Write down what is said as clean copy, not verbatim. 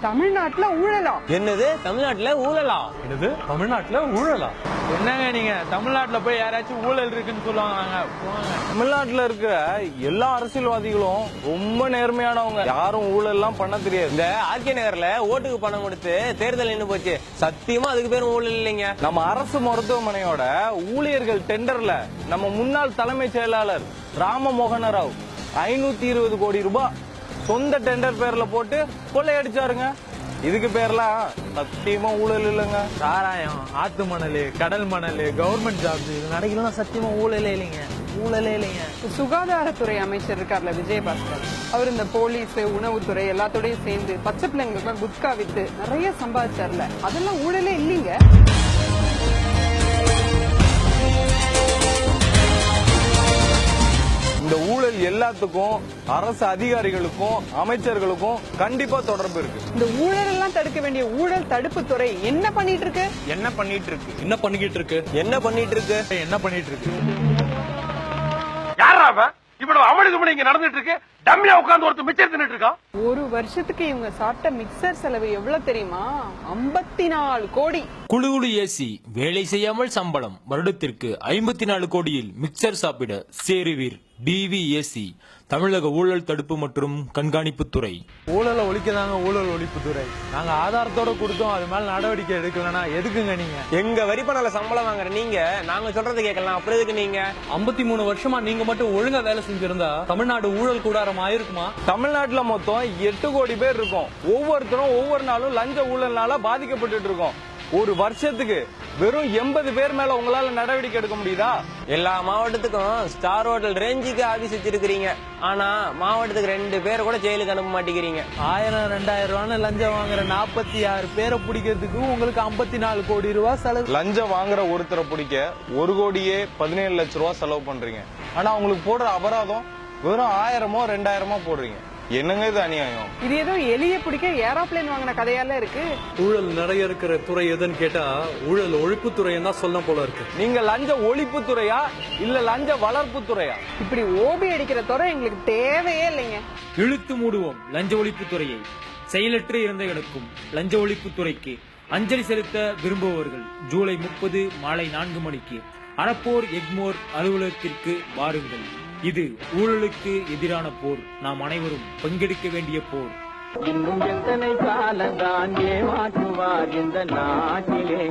தமிழ்நாட்டுல ஊழலா? என்னது தமிழ்நாட்டுல ஊழலா? என்னது தமிழ்நாட்டுல ஊழலா? என்னங்க நீங்க தமிழ்நாட்டுல போய் யாராச்சும் ஊழல் இருக்குன்னு சொல்லுவாங்க? தமிழ்நாட்டுல இருக்கிற எல்லா அரசியல்வாதிகளும் ரொம்ப நேர்மையானவங்க, யாரும் ஊழல் எல்லாம் பண்ண தெரியாது. இந்த ஆர்கே நகர்ல ஓட்டுக்கு பணம் கொடுத்து தேர்தல் நின்று போச்சு, சத்தியமா அதுக்கு பேரும் ஊழல் இல்லைங்க. நம்ம அரசு மருத்துவமனையோட ஊழியர்கள் டெண்டர்ல நம்ம முன்னாள் தலைமைச் செயலாளர் ராமமோகன ராவ் 520 கோடி ரூபாய் சொந்த டெண்டர் பேர்ல போட்டு கொள்ளையடிச்சாருங்க. இதுக்கு பேர்லாம் சத்தியமா ஊழல் இல்லைங்க. சாராயம், ஆத்து மணல், கடல் மணல், கவர்மெண்ட் ஜாப்ஸ் இது நடக்கலாம், சத்தியமா ஊழலே இல்லைங்க, ஊழலே இல்லைங்க. சுகாதாரத்துறை அமைச்சர் இருக்கார்ல விஜயபாஸ்கர், அவர் இந்த போலீஸ், உணவுத்துறை எல்லாத்தோடயும் சேர்ந்து பச்சை பிள்ளைங்களுக்கு குட்கா வித்து நிறைய சம்பாதிச்சார்ல, அதெல்லாம் ஊழலே இல்லைங்க. இந்த ஊழல் எல்லாத்துக்கும் அரசு அதிகாரிகளுக்கும் அமைச்சர்களுக்கும் கண்டிப்பா தொடர்பு இருக்கு. இந்த ஊழல் எல்லாம் தடுக்க வேண்டிய ஊழல் தடுப்பு துறை என்ன பண்ணிட்டு இருக்கு? என்ன பண்ணிட்டு இருக்கு? என்ன பண்ணிக்கிட்டு இருக்கு? என்ன பண்ணிட்டு இருக்கு? என்ன பண்ணிட்டு இருக்கு? யாரா அவன்? இவ்வளவு அமளிதுமணி இங்க நடந்துட்டு இருக்கு, டம்மியா உட்கார்ந்து ஒருத்தர் மிச்சர் தின்னுட்டு இருக்கான். ஒரு வருஷத்துக்கு இவங்க சாப்பிட்ட மிக்சர் செலவு எவ்வளவு தெரியுமா? 54 கோடி. குழு குழு ஏசி, வேலை செய்யாமல் சம்பளம், வருடத்திற்கு 54 கோடியில் மிக்சர் சாப்பிட சேருவீர். டிவிஏசி, தமிழக ஊழல் தடுப்பு மற்றும் கண்காணிப்பு துறை. ஊழலை ஒழிக்கதாங்க ஊழல் ஒழிப்பு துறை. நாங்க ஆதாரத்தோட கொடுத்தோம், அது மேல நடவடிக்கை எடுக்கலன்னா எதுக்குங்க நீங்க? எங்க வரி பணால சம்பளம் வாங்குற நீங்க நாங்க சொல்றது கேட்கலாம், அப்புறம் எதுக்கு நீங்க? 53 வருஷமா நீங்க மட்டும் ஒழுங்கா வேலை செஞ்சிருந்தா தமிழ்நாடு ஊழல் கூடாரம் ஆயிருக்குமா? தமிழ்நாட்டுல மொத்தம் 8 கோடி பேர் இருக்கோம். ஒவ்வொருத்தரும் ஒவ்வொரு நாளும் லஞ்ச ஊழல்னால பாதிக்கப்பட்டு இருக்கோம். ஒரு வருஷத்துக்கு வெறும் 80 பேர் மேல உங்களால நடவடிக்கை எடுக்க முடியுதா? எல்லா மாவட்டத்துக்கும் ஸ்டார் ஹோட்டல் ரேஞ்சுக்கு ஆபீஸ் வச்சிருக்கீங்க, ஆனா மாவட்டத்துக்கு 2 பேரை கூட ஜெயிலுக்கு அனுப்ப மாட்டேங்கிறீங்க. 1000-2000 ரூபான்னு லஞ்சம் வாங்குற 46 பேரை பிடிக்கிறதுக்கு உங்களுக்கு 54 கோடி ரூபாய் செலவு. லஞ்சம் வாங்குற ஒருத்தரை பிடிக்க 1 கோடியே 17 லட்சம் ரூபாய் செலவு பண்றீங்க. ஆனா உங்களுக்கு போடுற அபராதம் வெறும் 1000மோ 2000மோ போடுறீங்க. என்னங்க இது அநியாயம்? இது ஏதோ எலிய பிடிக்க ஏரோப்ளேன் வாங்கின கதையால இருக்கு. ஊழல் நிறைய இருக்கிற துறை எதுன்னு கேட்டா ஊழல் ஒழிப்பு துறைன்னு தான் சொல்ல போல இருக்கு. நீங்க லஞ்ச ஒழிப்பு துறையா இல்ல லஞ்ச வளர்ப்பு துறையா? இப்படி ஓபி அடிக்கிற துறை எங்களுக்கு தேவையே இல்லைங்க. இழுத்து மூடுவோம் லஞ்ச ஒழிப்பு துறையை. செயலற்று இறந்தவர்களுக்கும் லஞ்ச ஒழிப்பு துறைக்கு அஞ்சலி செலுத்த விரும்புபவர்கள் ஜூலை 30 மாலை 4 மணிக்கு அறப்போர் எக்மோர் அலுவலகத்திற்கு வாருங்கள். இது ஊழலுக்கு எதிரான போர். நாம் அனைவரும் பங்கெடுக்க வேண்டிய போர். இன்னும் எத்தனை காலந்தான் ஏமாற்றுவார் இந்த நாட்டிலே?